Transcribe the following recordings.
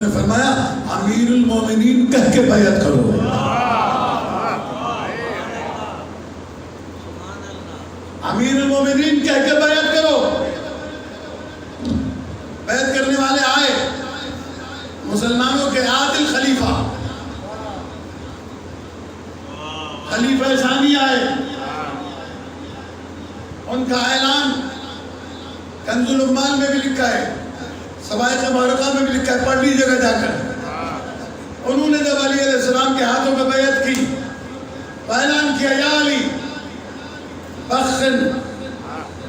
نے فرمایا امیر المومنین کہہ کے بیعت کرو. امیر المومنین کہہ کے بیعت کرو. بیعت کرنے والے آئے مسلمانوں کے عادل خلیفہ خلیفہ ثانی آئے. ان کا اعلان کنز العمال میں بھی لکھا ہے, سوائق مبارکہ میں بھی لکھا ہے, پڑھ لیجیے گا جا کر. انہوں نے جب علی علیہ السلام کے ہاتھوں میں بیعت کی, اعلان کیا یا علی بخن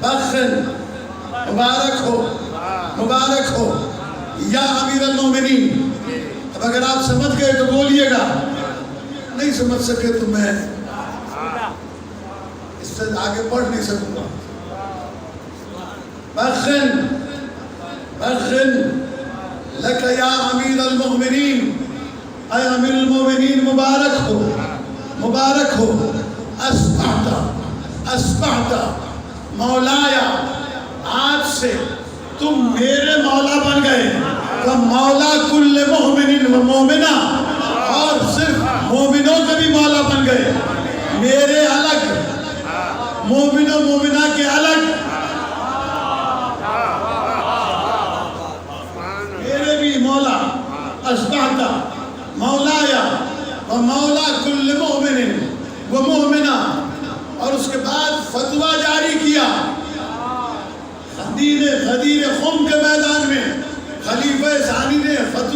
بخن, مبارک ہو مبارک ہو یا امیر المومنین. اب اگر آپ سمجھ گئے تو بولیے گا, نہیں سمجھ سکے تو میں اس سے آگے پڑھ نہیں سکوں گا. بخن بخن لک یا امیر المومنین, اے امیر المومنین مبارک ہو مبارک ہو. اصبحت اصبحت مولایا, آج سے تم میرے مولا بن گئے. مولا کل مومن و مومنہ, اور صرف مومنوں کے بھی مولا بن گئے. میرے الگ, مومن و مومنہ کے الگ, میرے بھی مولا. اصبحت مولایا و مولا کل مومن و مومنہ. اور اس کے بعد فتویٰ جاری کیا غدیر خم کے میدان میں. خلیفہ ثانی نے فتویٰ